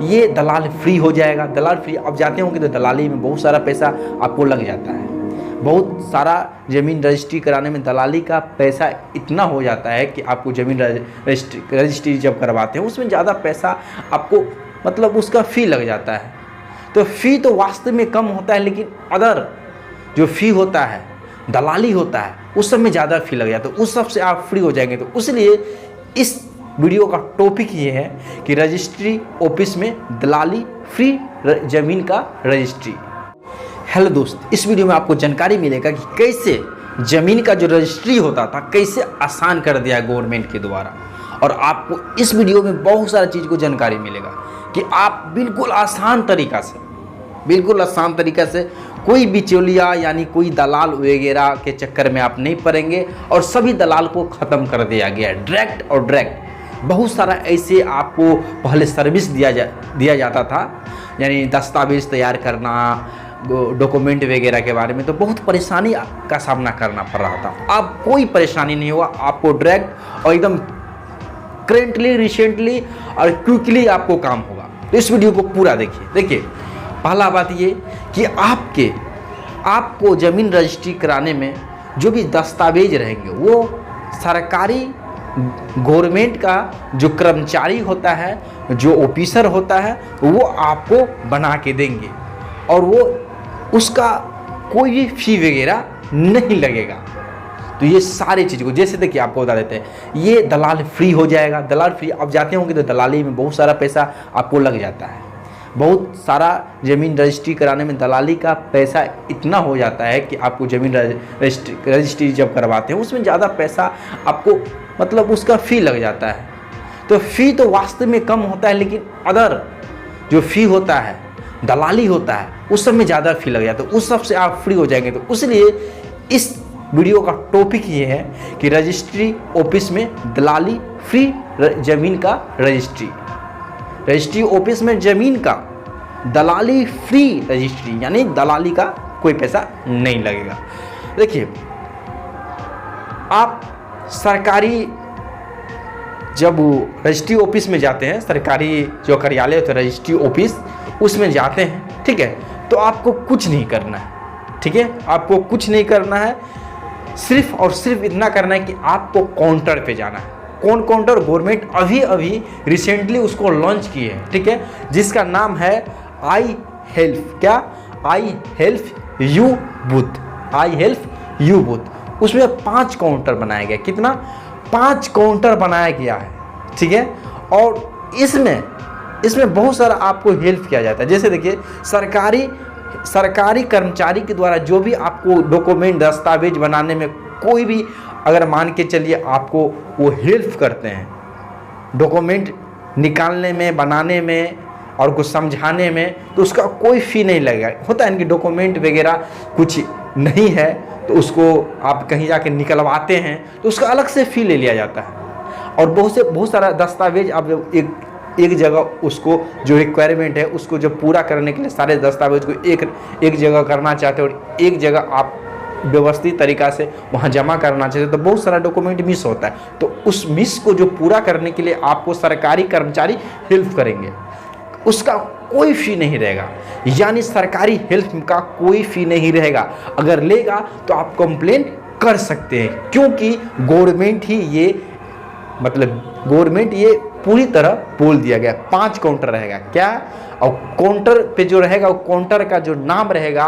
ये दलाल फ्री हो जाएगा। दलाल फ्री आप जाते होंगे तो दलाली में बहुत सारा पैसा आपको लग जाता है। बहुत सारा ज़मीन रजिस्ट्री कराने में दलाली का पैसा इतना हो जाता है कि आपको ज़मीन रजिस्ट्री जब करवाते हैं उसमें ज़्यादा पैसा आपको मतलब उसका फ़ी लग जाता है। तो फ़ी तो वास्तव में कम होता है, लेकिन अदर जो फ़ी होता है, दलाली होता है, उस सब में ज़्यादा फ़ी लग जाता है। उस सब से आप फ्री हो जाएंगे। तो इसलिए इस वीडियो का टॉपिक ये है कि रजिस्ट्री ऑफिस में दलाली फ्री ज़मीन का रजिस्ट्री। हेलो दोस्त, इस वीडियो में आपको जानकारी मिलेगा कि कैसे ज़मीन का जो रजिस्ट्री होता था कैसे आसान कर दिया है गवर्नमेंट के द्वारा। और आपको इस वीडियो में बहुत सारा चीज़ को जानकारी मिलेगा कि आप बिल्कुल आसान तरीका से कोई बिचौलिया यानी कोई दलाल वगैरह के चक्कर में आप नहीं पड़ेंगे। और सभी दलाल को ख़त्म कर दिया गया है, डायरेक्ट। बहुत सारा ऐसे आपको पहले सर्विस दिया जाता था, यानी दस्तावेज़ तैयार करना, डॉक्यूमेंट वगैरह के बारे में तो बहुत परेशानी का सामना करना पड़ रहा था। अब कोई परेशानी नहीं हुआ, आपको डायरेक्ट और एकदम करेंटली, रिसेंटली और क्विकली आपको काम होगा। तो इस वीडियो को पूरा देखिए। पहला बात ये कि आपको ज़मीन रजिस्ट्री कराने में जो भी दस्तावेज रहेंगे वो सरकारी गवर्नमेंट का जो कर्मचारी होता है, जो ऑफिसर होता है, वो आपको बना के देंगे और वो उसका कोई भी फ़ी वगैरह नहीं लगेगा। तो ये सारी चीज़ को जैसे देखिए आपको बता देते हैं, ये दलाल फ्री हो जाएगा। दलाल फ्री आप जाते होंगे तो दलाली में बहुत सारा पैसा आपको लग जाता है। बहुत सारा ज़मीन रजिस्ट्री कराने में दलाली का पैसा इतना हो जाता है कि आपको ज़मीन रजिस्ट्री जब करवाते हैं उसमें ज़्यादा पैसा आपको मतलब उसका फ़ी लग जाता है। तो फ़ी तो वास्तव में कम होता है, लेकिन अदर जो फ़ी होता है, दलाली होता है, उस सब में ज़्यादा फ़ी लग जाता है। उस सब से आप फ्री हो जाएंगे। तो इसलिए इस वीडियो का टॉपिक ये है कि रजिस्ट्री ऑफिस में दलाली फ्री ज़मीन का रजिस्ट्री ऑफिस में ज़मीन का दलाली फ्री रजिस्ट्री, यानी दलाली का कोई पैसा नहीं लगेगा। देखिए, आप सरकारी जब रजिस्ट्री ऑफिस में जाते हैं, सरकारी जो कार्यालय होता है रजिस्ट्री ऑफिस, उसमें जाते हैं, ठीक है, तो आपको कुछ नहीं करना है, ठीक है, आपको कुछ नहीं करना है। सिर्फ और सिर्फ इतना करना है कि आपको काउंटर पे जाना है। कौन काउंटर? गवर्नमेंट अभी रिसेंटली उसको लॉन्च की है, ठीक है, जिसका नाम है आई हेल्प यू बूथ। उसमें 5 काउंटर बनाया गया। कितना? 5 काउंटर बनाया गया है, ठीक है। और इसमें बहुत सारा आपको हेल्प किया जाता है। जैसे देखिए, सरकारी कर्मचारी के द्वारा जो भी आपको डॉक्यूमेंट दस्तावेज बनाने में कोई भी, अगर मान के चलिए आपको वो हेल्प करते हैं डॉक्यूमेंट निकालने में, बनाने में और कुछ समझाने में, तो उसका कोई फ़ी नहीं लगेगा। होता है इनकी डॉक्यूमेंट वगैरह कुछ नहीं है तो उसको आप कहीं जाके निकलवाते हैं तो उसका अलग से फ़ी ले लिया जाता है। और बहुत सारा दस्तावेज आप एक जगह उसको जो रिक्वायरमेंट है उसको जब पूरा करने के लिए सारे दस्तावेज को एक जगह करना चाहते हैं और एक जगह आप व्यवस्थित तरीक़ा से वहाँ जमा करना चाहते हैं, तो बहुत सारा डॉक्यूमेंट मिस होता है। तो उस मिस को जो पूरा करने के लिए आपको सरकारी कर्मचारी हेल्प करेंगे, उसका कोई फ़ी नहीं रहेगा। यानी सरकारी हेल्प का कोई फ़ी नहीं रहेगा। अगर लेगा तो आप कंप्लेन कर सकते हैं, क्योंकि गवर्नमेंट ये पूरी तरह बोल दिया गया। 5 काउंटर रहेगा क्या, और काउंटर पे जो रहेगा वो काउंटर का जो नाम रहेगा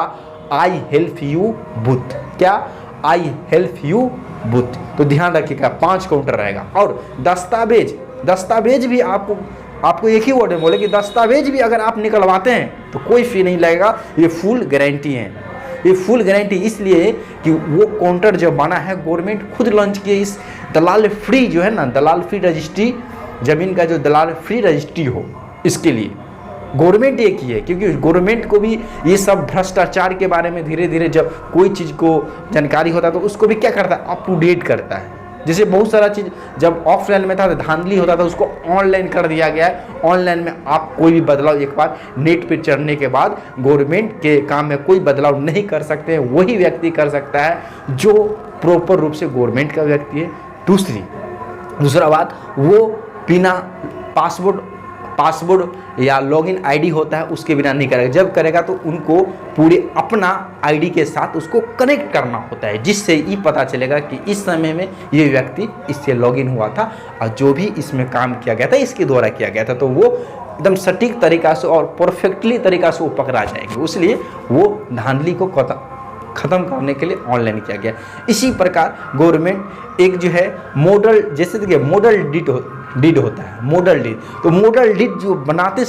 आई हेल्प यू बूथ। क्या? I help you booth. तो ध्यान रखिएगा, 5 काउंटर रहेगा। और दस्तावेज भी आपको एक ही वर्ड में बोले कि दस्तावेज भी अगर आप निकलवाते हैं तो कोई फ़ी नहीं लगेगा। ये फुल गारंटी है। ये फुल गारंटी इसलिए कि वो काउंटर जो बना है गवर्नमेंट खुद लॉन्च किए। इस दलाल फ्री जो है ना, दलाल फ्री रजिस्ट्री, ज़मीन का जो दलाल फ्री रजिस्ट्री हो, इसके लिए गवर्नमेंट ये की है। क्योंकि गवर्नमेंट को भी ये सब भ्रष्टाचार के बारे में धीरे धीरे जब कोई चीज़ को जानकारी होता है तो उसको भी क्या करता है, अप टू डेट करता है। जैसे बहुत सारा चीज़ जब ऑफलाइन में था तो धांधली होता था, उसको ऑनलाइन कर दिया गया है। ऑनलाइन में आप कोई भी बदलाव एक बार नेट पे चढ़ने के बाद गवर्नमेंट के काम में कोई बदलाव नहीं कर सकते हैं, वही व्यक्ति कर सकता है जो प्रॉपर रूप से गवर्नमेंट का व्यक्ति है। दूसरा बात, वो बिना पासपोर्ट पासवर्ड या लॉगिन आईडी होता है उसके बिना नहीं करेगा। जब करेगा तो उनको पूरे अपना आईडी के साथ उसको कनेक्ट करना होता है, जिससे ये पता चलेगा कि इस समय में ये व्यक्ति इससे लॉगिन हुआ था और जो भी इसमें काम किया गया था इसके द्वारा किया गया था, तो वो एकदम सटीक तरीका से और परफेक्टली तरीका से वो पकड़ा जाएंगे। इसलिए वो धांधली को ख़त्म करने के लिए ऑनलाइन किया गया। इसी प्रकार गवर्नमेंट एक जो है मॉडल, जैसे देखिए मॉडल डीड होता है, मॉडल डीड, तो मॉडल डीड जो बनाते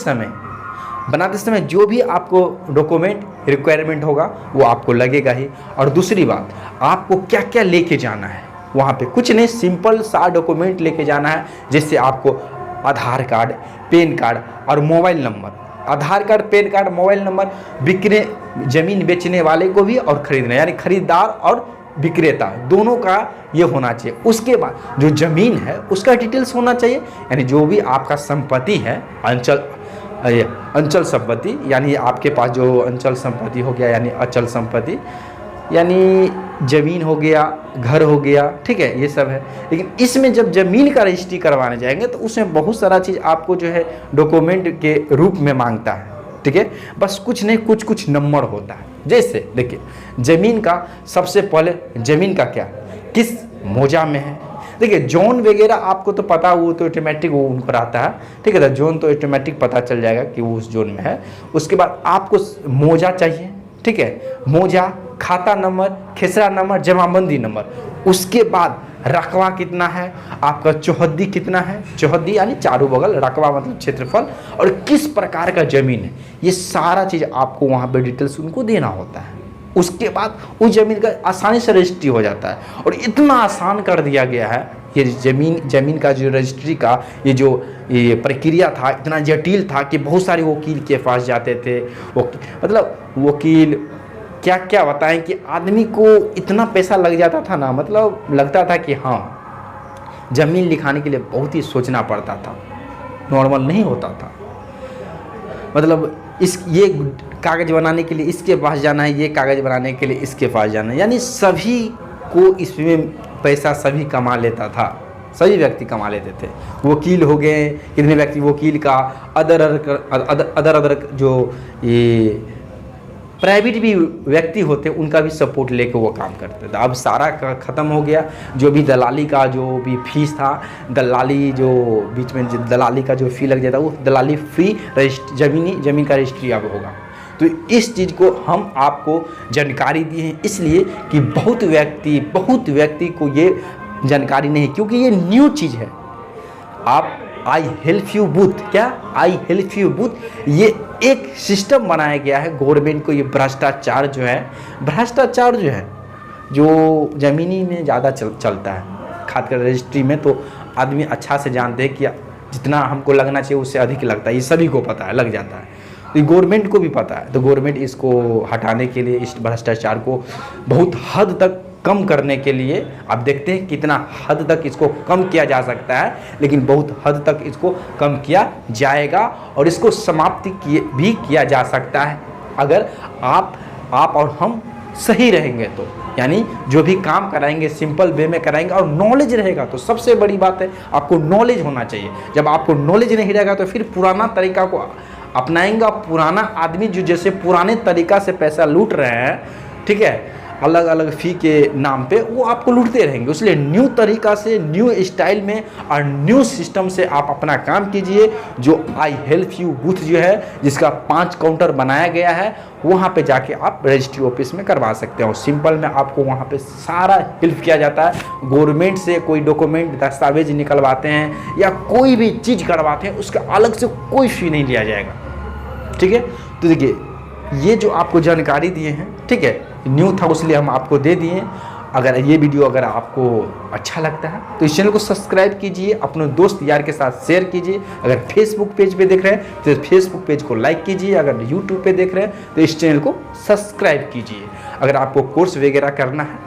समय जो भी आपको डॉक्यूमेंट रिक्वायरमेंट होगा वो आपको लगेगा ही। और दूसरी बात, आपको क्या क्या लेके जाना है वहाँ पे, कुछ नहीं, सिंपल सा डॉक्यूमेंट लेके जाना है, जिससे आपको आधार कार्ड, पैन कार्ड और mobile number, Aadhaar card, PAN card, mobile number, ज़मीन बेचने वाले को भी और खरीदने, यानी खरीदार और विक्रेता दोनों का ये होना चाहिए। उसके बाद जो ज़मीन है उसका डिटेल्स होना चाहिए, यानी जो भी आपका संपत्ति है, अंचल संपत्ति, यानी आपके पास जो अंचल संपत्ति हो गया, यानी अचल संपत्ति, यानी ज़मीन हो गया, घर हो गया, ठीक है, ये सब है। लेकिन इसमें जब ज़मीन का रजिस्ट्री करवाने जाएंगे तो उसमें बहुत सारा चीज़ आपको जो है डॉक्यूमेंट के रूप में मांगता है, ठीक है। बस कुछ नहीं, कुछ नंबर होता है। जैसे देखिए ज़मीन का, सबसे पहले ज़मीन का क्या, किस मौजा में है, देखिए जोन वगैरह आपको तो पता, वो तो ऑटोमेटिक वो उन पर आता है, ठीक है, तो जोन तो ऑटोमेटिक पता चल जाएगा कि वो उस जोन में है। उसके बाद आपको मौजा चाहिए, ठीक है, मौजा, खाता नंबर, खेसरा नंबर, जमाबंदी नंबर। उसके बाद रकबा कितना है आपका, चौहद्दी कितना है, चौहद्दी यानी चारों बगल, रकबा मतलब क्षेत्रफल, और किस प्रकार का ज़मीन है, ये सारा चीज़ आपको वहाँ पे डिटेल्स उनको देना होता है। उसके बाद उस ज़मीन का आसानी से रजिस्ट्री हो जाता है। और इतना आसान कर दिया गया है ये ज़मीन का जो रजिस्ट्री का ये प्रक्रिया था, इतना जटिल था कि बहुत सारे वकील के पास जाते थे। मतलब वकील क्या क्या बताएं कि आदमी को इतना पैसा लग जाता था ना, मतलब लगता था कि हाँ, ज़मीन लिखाने के लिए बहुत ही सोचना पड़ता था, नॉर्मल नहीं होता था। मतलब ये कागज़ बनाने के लिए इसके पास जाना है, ये कागज़ बनाने के लिए इसके पास जाना है, यानी सभी को इसमें पैसा सभी कमा लेता था, सभी व्यक्ति कमा लेते थे। वकील हो गए, कितने व्यक्ति वकील का, अदर जो ये प्राइवेट भी व्यक्ति होते उनका भी सपोर्ट लेके वो काम करते थे। अब सारा ख़त्म हो गया। जो भी दलाली का जो भी फीस था, दलाली जो बीच में दलाली का जो फ़ी लग जाता वो दलाली फ्री ज़मीन का रजिस्ट्री अब होगा। तो इस चीज़ को हम आपको जानकारी दी है, इसलिए कि बहुत व्यक्ति को ये जानकारी नहीं, क्योंकि ये न्यू चीज़ है। आप आई हेल्प यू बूथ, क्या आई हेल्प यू बूथ, ये एक सिस्टम बनाया गया है गवर्नमेंट को। ये भ्रष्टाचार जो है जो ज़मीनी में ज़्यादा चलता है, खासकर रजिस्ट्री में, तो आदमी अच्छा से जानते हैं कि जितना हमको लगना चाहिए उससे अधिक लगता है, ये सभी को पता है, लग जाता है। तो गवर्नमेंट को भी पता है, तो गवर्नमेंट इसको हटाने के लिए, इस भ्रष्टाचार को बहुत हद तक कम करने के लिए, आप देखते हैं कितना हद तक इसको कम किया जा सकता है, लेकिन बहुत हद तक इसको कम किया जाएगा और इसको समाप्ति भी किया जा सकता है अगर आप और हम सही रहेंगे तो। यानी जो भी काम कराएंगे सिंपल वे में कराएंगे और नॉलेज रहेगा तो। सबसे बड़ी बात है आपको नॉलेज होना चाहिए। जब आपको नॉलेज नहीं रहेगा तो फिर पुराना तरीका को अपनाएंगे। पुराना आदमी जो जैसे पुराने तरीका से पैसा लूट रहे हैं, ठीक है, अलग अलग फ़ी के नाम पे, वो आपको लूटते रहेंगे। इसलिए न्यू तरीका से, न्यू स्टाइल में और न्यू सिस्टम से आप अपना काम कीजिए। जो आई हेल्प यू बूथ जो है, जिसका 5 काउंटर बनाया गया है, वहाँ पे जाके आप रजिस्ट्री ऑफिस में करवा सकते हो। सिंपल में आपको वहाँ पे सारा हेल्प किया जाता है। गवर्नमेंट से कोई डॉक्यूमेंट, दस्तावेज निकलवाते हैं या कोई भी चीज़ करवाते हैं, उसका अलग से कोई फ़ी नहीं लिया जाएगा, ठीक है। तो देखिए ये जो आपको जानकारी दिए हैं, ठीक है, न्यू था इसलिए हम आपको दे दिए। अगर ये वीडियो अगर आपको अच्छा लगता है तो इस चैनल को सब्सक्राइब कीजिए, अपने दोस्त यार के साथ शेयर कीजिए। अगर फेसबुक पेज पे देख रहे हैं तो फेसबुक पेज को लाइक कीजिए। अगर यूट्यूब पे देख रहे हैं तो इस चैनल को सब्सक्राइब कीजिए। अगर आपको कोर्स वगैरह करना है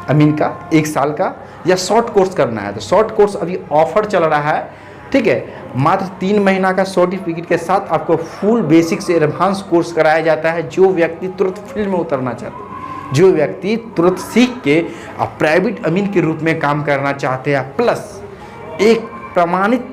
अमीन का 1 साल का या शॉर्ट कोर्स करना है तो शॉर्ट कोर्स अभी ऑफर चल रहा है, ठीक है। मात्र 3 महीना का सर्टिफिकेट के साथ आपको फुल बेसिक से एडवांस कोर्स कराया जाता है। जो व्यक्ति तुरंत फील्ड में उतरना चाहते हैं, जो व्यक्ति तुरंत सीख के प्राइवेट अमीन के रूप में काम करना चाहते हैं, प्लस एक प्रमाणित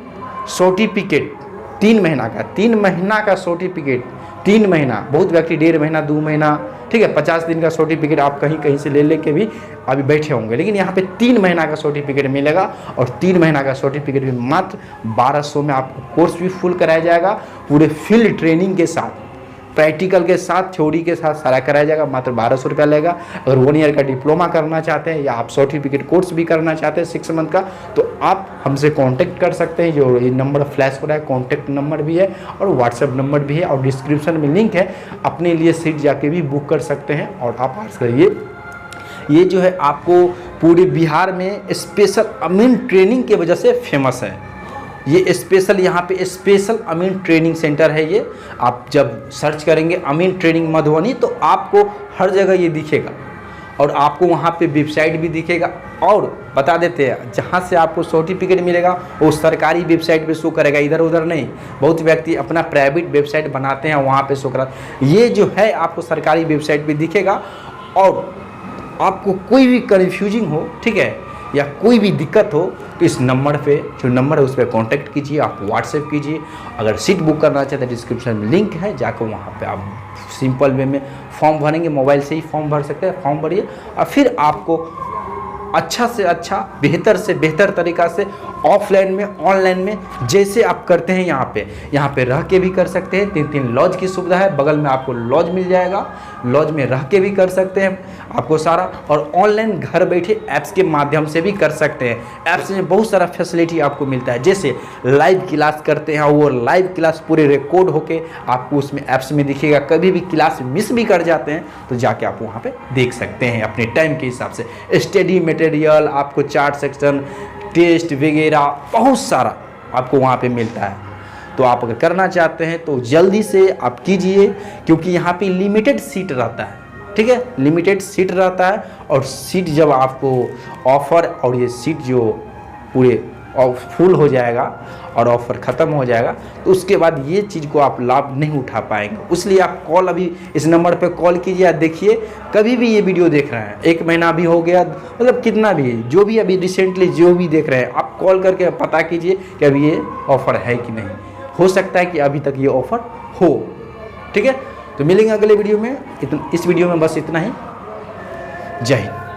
सर्टिफिकेट 3 महीना का, 3 महीना का सर्टिफिकेट, 3 महीना, बहुत व्यक्ति 1.5 महीना 2 महीना, ठीक है, 50 दिन का सर्टिफिकेट आप कहीं कहीं से ले लेके भी अभी बैठे होंगे, लेकिन यहाँ पे 3 महीना का सर्टिफिकेट मिलेगा। और 3 महीना का सर्टिफिकेट भी मात्र 1200 में आपको कोर्स भी फुल कराया जाएगा, पूरे फील्ड ट्रेनिंग के साथ, प्रैक्टिकल के साथ, थ्योरी के साथ सारा कराया जाएगा। मात्र 1200 रुपया लगेगा। अगर 1 ईयर का डिप्लोमा करना चाहते हैं या आप सर्टिफिकेट कोर्स भी करना चाहते हैं 6 मंथ का, तो आप हमसे कांटेक्ट कर सकते हैं। जो ये नंबर फ्लैश हो रहा है, कांटेक्ट नंबर भी है और व्हाट्सएप नंबर भी है और डिस्क्रिप्शन में लिंक है। अपने लिए सीट जाके भी बुक कर सकते हैं और आप आर्ट्स करिए। ये जो है आपको पूरे बिहार में स्पेशल अमीन ट्रेनिंग की वजह से फेमस है। ये स्पेशल, यहाँ पे स्पेशल अमीन ट्रेनिंग सेंटर है। ये आप जब सर्च करेंगे अमीन ट्रेनिंग मधुबनी तो आपको हर जगह ये दिखेगा और आपको वहाँ पे वेबसाइट भी दिखेगा। और बता देते हैं, जहाँ से आपको सर्टिफिकेट मिलेगा वो सरकारी वेबसाइट पे शो करेगा, इधर उधर नहीं। बहुत व्यक्ति अपना प्राइवेट वेबसाइट बनाते हैं, वहाँ पे शो करा। ये जो है आपको सरकारी वेबसाइट पे दिखेगा। और आपको कोई भी कन्फ्यूजिंग हो, ठीक है, या कोई भी दिक्कत हो तो इस नंबर पे, जो नंबर है उस पर कॉन्टैक्ट कीजिए, आप व्हाट्सएप कीजिए। अगर सीट बुक करना चाहते हैं डिस्क्रिप्शन में लिंक है, जाकर वहाँ पे आप सिंपल वे में फॉर्म भरेंगे, मोबाइल से ही फॉर्म भर सकते हैं। फॉर्म भरिए और फिर आपको अच्छा से अच्छा, बेहतर से बेहतर तरीक़ा से ऑफलाइन में, ऑनलाइन में जैसे आप करते हैं यहाँ पे रह के भी कर सकते हैं। 3 लॉज की सुविधा है, बगल में आपको लॉज मिल जाएगा, लॉज में रह के भी कर सकते हैं आपको सारा। और ऑनलाइन घर बैठे ऐप्स के माध्यम से भी कर सकते हैं। ऐप्स में बहुत सारा फैसिलिटी आपको मिलता है, जैसे लाइव क्लास करते हैं, वो लाइव क्लास पूरे रिकॉर्ड होके आपको उसमें ऐप्स में दिखेगा। कभी भी क्लास मिस भी कर जाते हैं तो जाके आप वहाँ पे देख सकते हैं अपने टाइम के हिसाब से। स्टडी मटेरियल, आपको चार्ट सेक्शन, टेस्ट वगैरह बहुत सारा आपको वहाँ पे मिलता है। तो आप अगर करना चाहते हैं तो जल्दी से आप कीजिए, क्योंकि यहाँ पे लिमिटेड सीट रहता है, ठीक है, लिमिटेड सीट रहता है। और सीट जब आपको ऑफ़र, और ये सीट जो पूरे फुल हो जाएगा और ऑफ़र ख़त्म हो जाएगा तो उसके बाद ये चीज़ को आप लाभ नहीं उठा पाएंगे। इसलिए आप कॉल, अभी इस नंबर पे कॉल कीजिए। देखिए, कभी भी ये वीडियो देख रहे हैं, 1 महीना भी हो गया, मतलब कितना भी, जो भी अभी रिसेंटली जो भी देख रहे हैं, आप कॉल करके पता कीजिए कि अभी ये ऑफ़र है कि नहीं। हो सकता है कि अभी तक ये ऑफ़र हो, ठीक है। तो मिलेंगे अगले वीडियो में। इस वीडियो में बस इतना ही। जय हिंद।